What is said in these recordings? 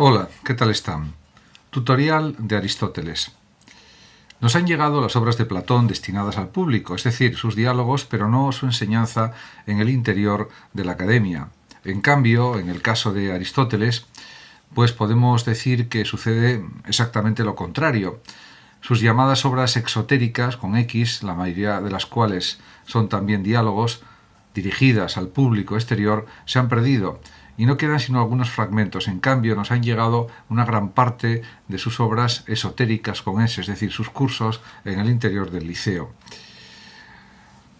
Hola, ¿qué tal están? Tutorial de Aristóteles. Nos han llegado las obras de Platón destinadas al público, es decir, sus diálogos, pero no su enseñanza en el interior de la academia. En cambio, en el caso de Aristóteles, pues podemos decir que sucede exactamente lo contrario. Sus llamadas obras exotéricas, con X, la mayoría de las cuales son también diálogos, dirigidas al público exterior, se han perdido y no quedan sino algunos fragmentos. En cambio, nos han llegado una gran parte de sus obras esotéricas con S, es decir, sus cursos en el interior del Liceo.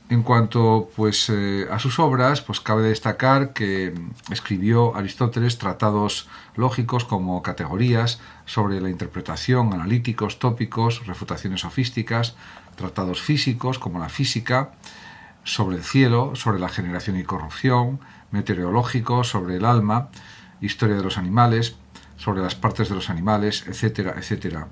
En cuanto a sus obras, pues cabe destacar que escribió Aristóteles tratados lógicos como categorías sobre la interpretación, analíticos, tópicos, refutaciones sofísticas, tratados físicos como la física, sobre el cielo, sobre la generación y corrupción, meteorológico, sobre el alma, historia de los animales, sobre las partes de los animales, etcétera, etcétera.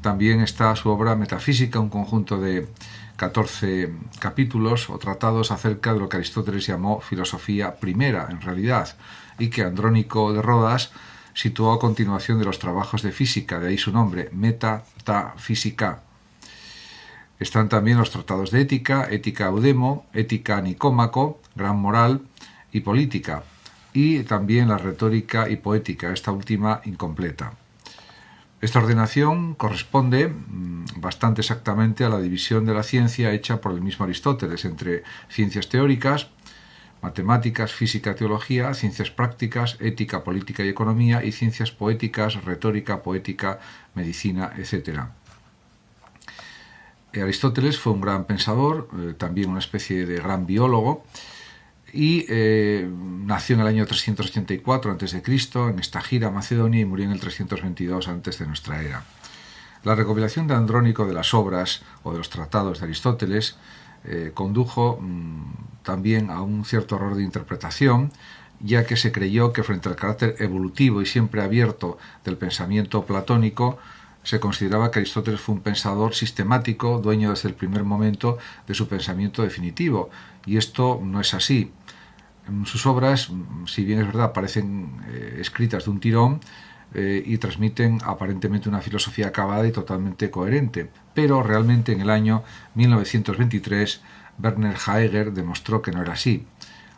También está su obra Metafísica, un conjunto de 14 capítulos o tratados acerca de lo que Aristóteles llamó filosofía primera, en realidad, y que Andrónico de Rodas situó a continuación de los trabajos de física, de ahí su nombre, Metafísica. Están también los tratados de ética, Ética Eudemo, Ética Nicómaco, Gran Moral y Política, y también la retórica y poética, esta última incompleta. Esta ordenación corresponde bastante exactamente a la división de la ciencia hecha por el mismo Aristóteles entre ciencias teóricas, matemáticas, física, teología, ciencias prácticas, ética, política y economía, y ciencias poéticas, retórica, poética, medicina, etc. Aristóteles fue un gran pensador, también una especie de gran biólogo, y nació en el año 384 a.C. en Estagira, Macedonia, y murió en el 322 antes de nuestra era. La recopilación de Andrónico de las obras o de los tratados de Aristóteles condujo también a un cierto error de interpretación, ya que se creyó que frente al carácter evolutivo y siempre abierto del pensamiento platónico, se consideraba que Aristóteles fue un pensador sistemático, dueño desde el primer momento de su pensamiento definitivo, y esto no es así. Sus obras, si bien es verdad, parecen escritas de un tirón y transmiten aparentemente una filosofía acabada y totalmente coherente, pero realmente en el año 1923 Werner Jaeger demostró que no era así.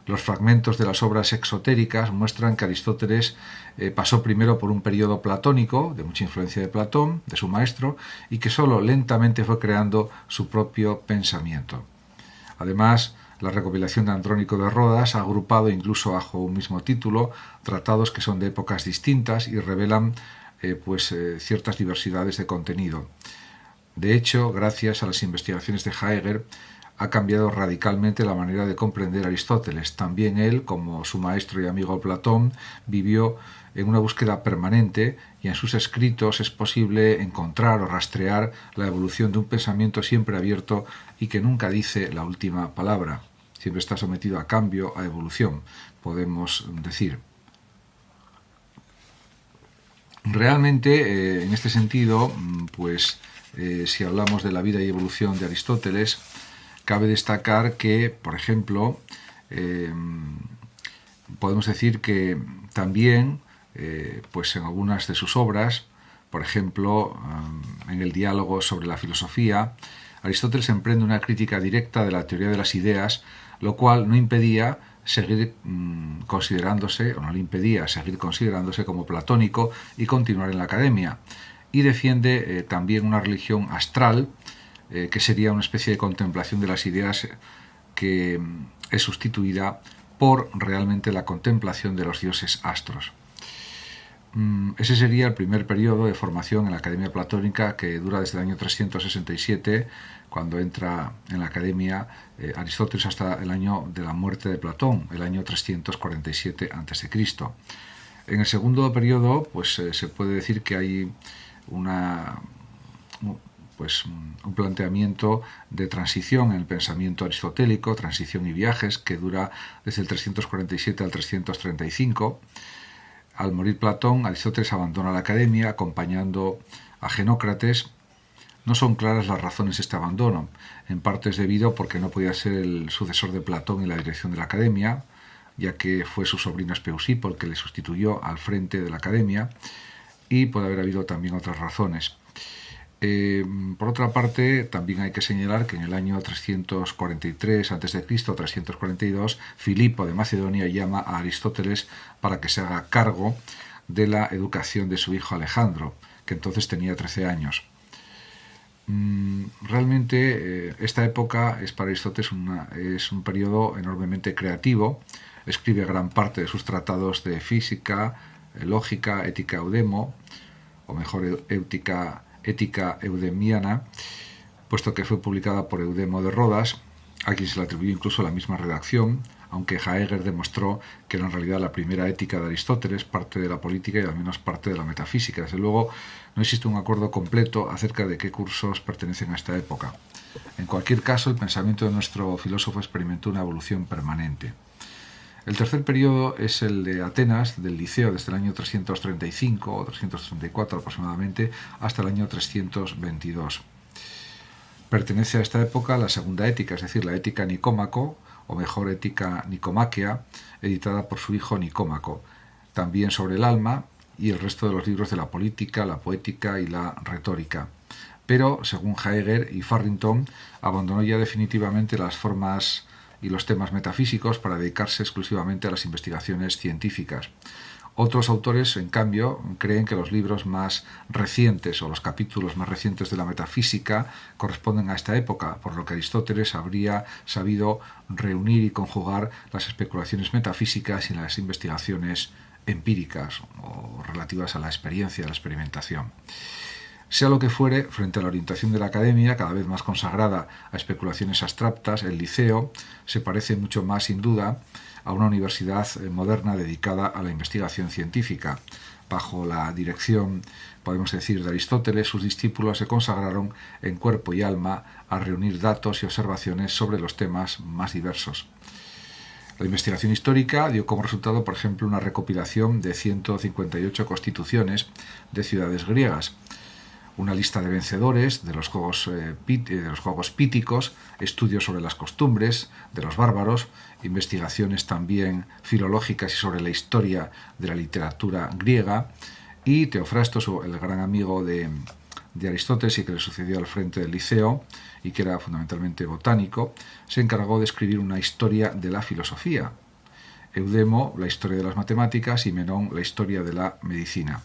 Los fragmentos de las obras exotéricas muestran que Aristóteles pasó primero por un periodo platónico, de mucha influencia de Platón, de su maestro, y que solo lentamente fue creando su propio pensamiento. Además, la recopilación de Andrónico de Rodas ha agrupado, incluso bajo un mismo título, tratados que son de épocas distintas y revelan ciertas diversidades de contenido. De hecho, gracias a las investigaciones de Jaeger, ha cambiado radicalmente la manera de comprender a Aristóteles. También él, como su maestro y amigo Platón, vivió en una búsqueda permanente y en sus escritos es posible encontrar o rastrear la evolución de un pensamiento siempre abierto y que nunca dice la última palabra. Siempre está sometido a cambio, a evolución, podemos decir. Realmente, en este sentido, si hablamos de la vida y evolución de Aristóteles, cabe destacar que, por ejemplo, podemos decir que también, en algunas de sus obras, por ejemplo, en el diálogo sobre la filosofía, Aristóteles emprende una crítica directa de la teoría de las ideas, lo cual no impedía seguir considerándose, o no le impedía seguir considerándose como platónico y continuar en la academia. Y defiende también una religión astral, que sería una especie de contemplación de las ideas que es sustituida por realmente la contemplación de los dioses astros. Ese sería el primer periodo de formación en la Academia Platónica, que dura desde el año 367, cuando entra en la Academia Aristóteles, hasta el año de la muerte de Platón, el año 347 a.C. En el segundo periodo, se puede decir que hay un planteamiento de transición en el pensamiento aristotélico, transición y viajes, que dura desde el 347 al 335. Al morir Platón, Aristóteles abandona la academia acompañando a Genócrates. No son claras las razones de este abandono. En parte es debido porque no podía ser el sucesor de Platón en la dirección de la academia. ya que fue su sobrino Espeusipo el que le sustituyó al frente de la academia, y puede haber habido también otras razones. Por otra parte, también hay que señalar que en el año 343 a.C., 342, Filipo de Macedonia llama a Aristóteles para que se haga cargo de la educación de su hijo Alejandro, que entonces tenía 13 años. Realmente esta época es para Aristóteles es un periodo enormemente creativo. Escribe gran parte de sus tratados de física, lógica, ética eudemo, o mejor ética eudemiana, puesto que fue publicada por Eudemo de Rodas, a quien se le atribuyó incluso la misma redacción, aunque Heidegger demostró que era en realidad la primera ética de Aristóteles, parte de la política y al menos parte de la metafísica. Desde luego, no existe un acuerdo completo acerca de qué cursos pertenecen a esta época. En cualquier caso, el pensamiento de nuestro filósofo experimentó una evolución permanente. El tercer periodo es el de Atenas, del Liceo, desde el año 335 o 334 aproximadamente hasta el año 322. Pertenece a esta época la segunda ética, es decir, la ética Nicómaco, o mejor ética Nicomaquea, editada por su hijo Nicómaco, también sobre el alma y el resto de los libros de la política, la poética y la retórica. Pero, según Heidegger y Farrington, abandonó ya definitivamente las formas y los temas metafísicos para dedicarse exclusivamente a las investigaciones científicas. Otros autores, en cambio, creen que los libros más recientes o los capítulos más recientes de la metafísica corresponden a esta época, por lo que Aristóteles habría sabido reunir y conjugar las especulaciones metafísicas y las investigaciones empíricas o relativas a la experiencia, a la experimentación. Sea lo que fuere, frente a la orientación de la academia, cada vez más consagrada a especulaciones abstractas, el Liceo se parece mucho más, sin duda, a una universidad moderna dedicada a la investigación científica. Bajo la dirección, podemos decir, de Aristóteles, sus discípulos se consagraron en cuerpo y alma a reunir datos y observaciones sobre los temas más diversos. La investigación histórica dio como resultado, por ejemplo, una recopilación de 158 constituciones de ciudades griegas, una lista de vencedores de los juegos píticos, estudios sobre las costumbres de los bárbaros, investigaciones también filológicas y sobre la historia de la literatura griega, y Teofrastos, el gran amigo de Aristóteles y que le sucedió al frente del Liceo y que era fundamentalmente botánico, se encargó de escribir una historia de la filosofía. Eudemo, la historia de las matemáticas, y Menón, la historia de la medicina.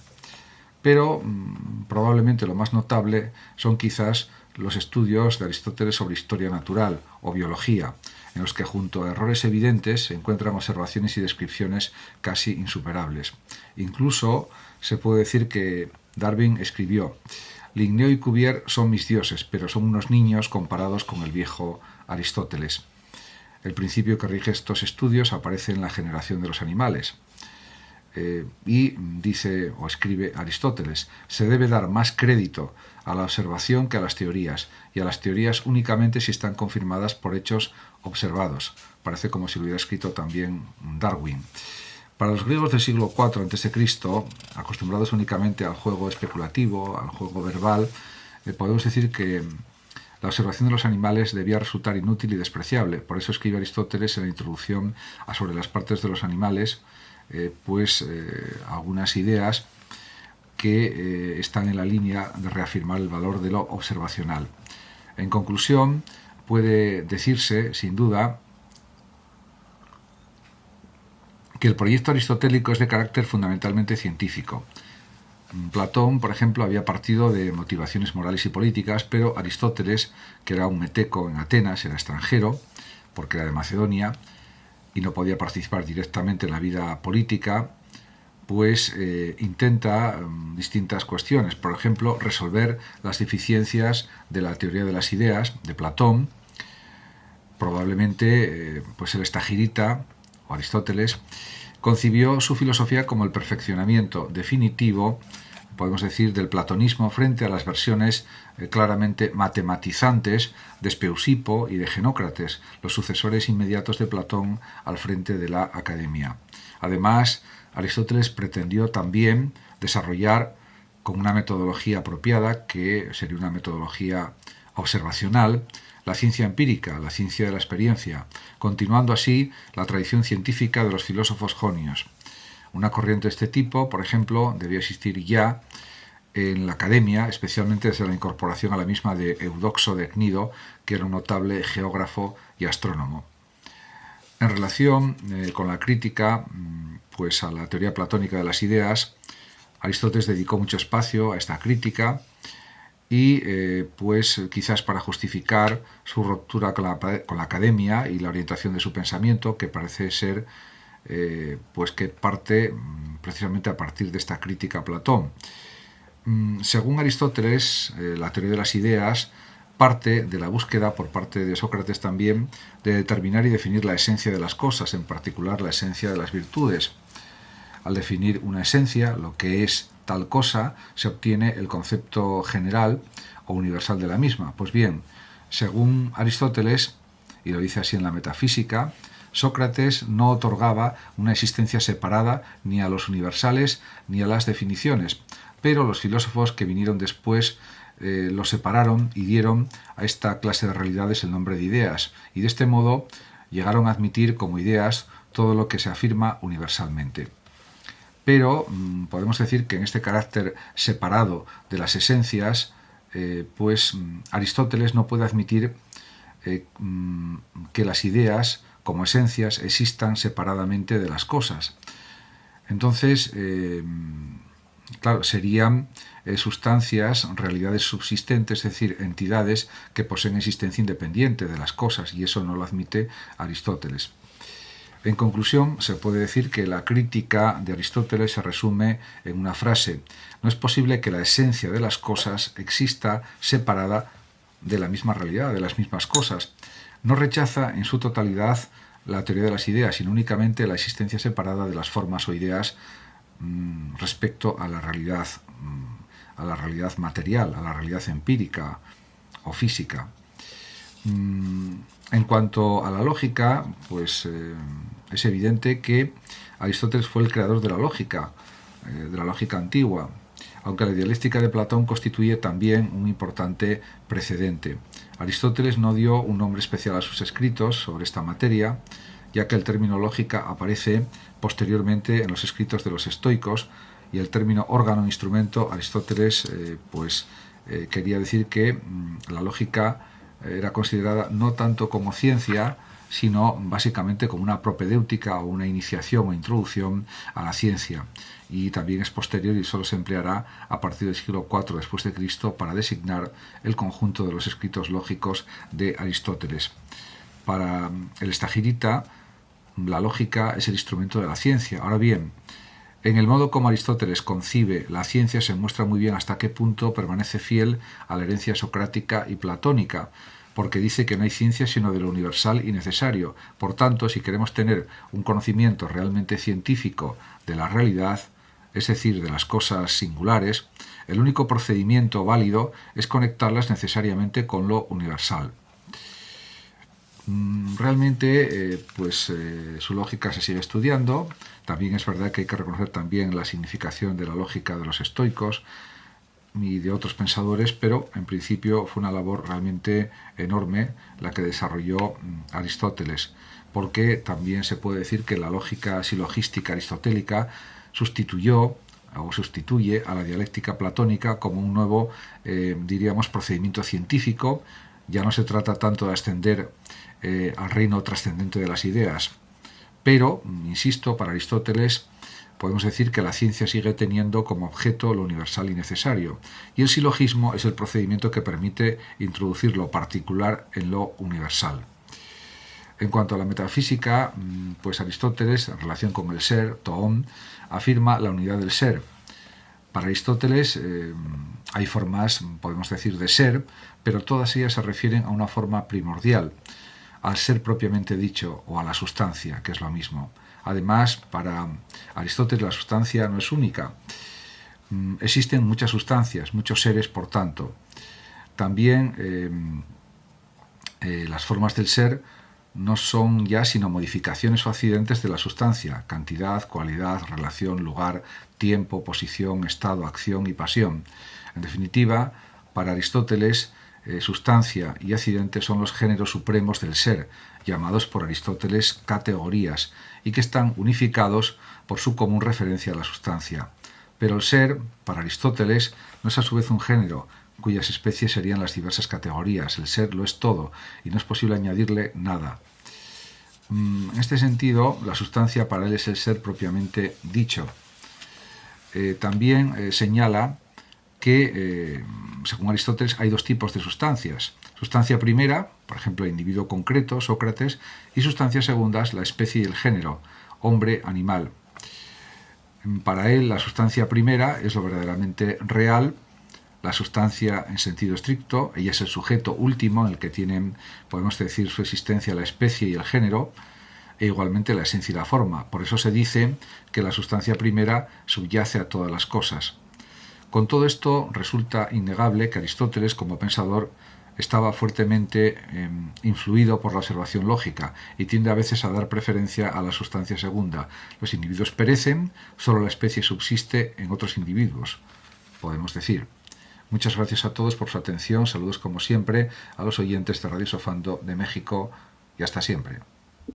Pero probablemente lo más notable son quizás los estudios de Aristóteles sobre historia natural o biología, en los que junto a errores evidentes se encuentran observaciones y descripciones casi insuperables. Incluso se puede decir que Darwin escribió: Linneo y Cuvier son mis dioses, pero son unos niños comparados con el viejo Aristóteles. El principio que rige estos estudios aparece en la generación de los animales. Y dice o escribe Aristóteles: se debe dar más crédito a la observación que a las teorías, y a las teorías únicamente si están confirmadas por hechos observados. Parece como si lo hubiera escrito también Darwin. Para los griegos del siglo IV a.C., acostumbrados únicamente al juego especulativo, al juego verbal, podemos decir que la observación de los animales debía resultar inútil y despreciable. Por eso escribe Aristóteles en la introducción sobre las partes de los animales algunas ideas que están en la línea de reafirmar el valor de lo observacional. En conclusión, puede decirse, sin duda, que el proyecto aristotélico es de carácter fundamentalmente científico. Platón, por ejemplo, había partido de motivaciones morales y políticas, pero Aristóteles, que era un meteco en Atenas, era extranjero, porque era de Macedonia, y no podía participar directamente en la vida política, pues intenta distintas cuestiones. Por ejemplo, resolver las deficiencias de la teoría de las ideas de Platón. Probablemente el estagirita, o Aristóteles, concibió su filosofía como el perfeccionamiento definitivo, podemos decir, del platonismo frente a las versiones claramente matematizantes de Espeusipo y de Genócrates, los sucesores inmediatos de Platón al frente de la academia. Además, Aristóteles pretendió también desarrollar con una metodología apropiada, que sería una metodología observacional, la ciencia empírica, la ciencia de la experiencia, continuando así la tradición científica de los filósofos jonios. Una corriente de este tipo, por ejemplo, debió existir ya en la academia, especialmente desde la incorporación a la misma de Eudoxo de Cnido, que era un notable geógrafo y astrónomo. En relación con la crítica pues a la teoría platónica de las ideas, Aristóteles dedicó mucho espacio a esta crítica y pues quizás para justificar su ruptura con la academia y la orientación de su pensamiento, que parece ser pues que parte precisamente a partir de esta crítica a Platón. Según Aristóteles, la teoría de las ideas parte de la búsqueda por parte de Sócrates también de determinar y definir la esencia de las cosas, en particular la esencia de las virtudes. Al definir una esencia, lo que es tal cosa, se obtiene el concepto general o universal de la misma. Pues bien, según Aristóteles, y lo dice así en la Metafísica, Sócrates no otorgaba una existencia separada ni a los universales ni a las definiciones, pero los filósofos que vinieron después lo separaron y dieron a esta clase de realidades el nombre de ideas, y de este modo llegaron a admitir como ideas todo lo que se afirma universalmente. Pero podemos decir que en este carácter separado de las esencias, pues Aristóteles no puede admitir que las ideas como esencias existan separadamente de las cosas. Entonces, claro, serían sustancias, realidades subsistentes, es decir, entidades que poseen existencia independiente de las cosas, y eso no lo admite Aristóteles. En conclusión, se puede decir que la crítica de Aristóteles se resume en una frase: no es posible que la esencia de las cosas exista separada de la misma realidad, de las mismas cosas. No rechaza en su totalidad la teoría de las ideas, sino únicamente la existencia separada de las formas o ideas respecto a la realidad material, a la realidad empírica o física. En cuanto a la lógica, pues es evidente que Aristóteles fue el creador de la lógica antigua, aunque la dialéctica de Platón constituye también un importante precedente. Aristóteles no dio un nombre especial a sus escritos sobre esta materia, ya que el término lógica aparece posteriormente en los escritos de los estoicos, y el término órgano, instrumento, Aristóteles quería decir que la lógica era considerada no tanto como ciencia, sino básicamente como una propedéutica o una iniciación o introducción a la ciencia, y también es posterior y solo se empleará a partir del siglo IV después de Cristo para designar el conjunto de los escritos lógicos de Aristóteles. Para el estagirita, la lógica es el instrumento de la ciencia. Ahora bien, en el modo como Aristóteles concibe la ciencia se muestra muy bien hasta qué punto permanece fiel a la herencia socrática y platónica, porque dice que no hay ciencia sino de lo universal y necesario. Por tanto, si queremos tener un conocimiento realmente científico de la realidad, es decir, de las cosas singulares, el único procedimiento válido es conectarlas necesariamente con lo universal. Realmente, su lógica se sigue estudiando. También es verdad que hay que reconocer también la significación de la lógica de los estoicos y de otros pensadores, pero en principio fue una labor realmente enorme la que desarrolló Aristóteles, porque también se puede decir que la lógica silogística aristotélica sustituye a la dialéctica platónica como un nuevo, procedimiento científico. Ya no se trata tanto de ascender al reino trascendente de las ideas, pero, insisto, para Aristóteles podemos decir que la ciencia sigue teniendo como objeto lo universal y necesario, y el silogismo es el procedimiento que permite introducir lo particular en lo universal. En cuanto a la metafísica, pues Aristóteles, en relación con el ser, toon, afirma la unidad del ser. Para Aristóteles hay formas, podemos decir, de ser, pero todas ellas se refieren a una forma primordial, al ser propiamente dicho o a la sustancia, que es lo mismo. Además, para Aristóteles la sustancia no es única. Existen muchas sustancias, muchos seres, por tanto. También las formas del ser no son ya sino modificaciones o accidentes de la sustancia: cantidad, cualidad, relación, lugar, tiempo, posición, estado, acción y pasión. En definitiva, para Aristóteles, sustancia y accidente son los géneros supremos del ser, llamados por Aristóteles categorías, y que están unificados por su común referencia a la sustancia. Pero el ser, para Aristóteles, no es a su vez un género, cuyas especies serían las diversas categorías. El ser lo es todo, y no es posible añadirle nada. En este sentido, la sustancia para él es el ser propiamente dicho. También señala que, según Aristóteles, hay dos tipos de sustancias. Sustancia primera, por ejemplo, el individuo concreto, Sócrates, y sustancias segundas, la especie y el género, hombre, animal. Para él, la sustancia primera es lo verdaderamente real, la sustancia en sentido estricto, ella es el sujeto último en el que tienen, podemos decir, su existencia la especie y el género, e igualmente la esencia y la forma. Por eso se dice que la sustancia primera subyace a todas las cosas. Con todo esto resulta innegable que Aristóteles, como pensador, estaba fuertemente influido por la observación lógica y tiende a veces a dar preferencia a la sustancia segunda. Los individuos perecen, solo la especie subsiste en otros individuos, podemos decir. Muchas gracias a todos por su atención, saludos como siempre a los oyentes de Radio Sofando de México y hasta siempre.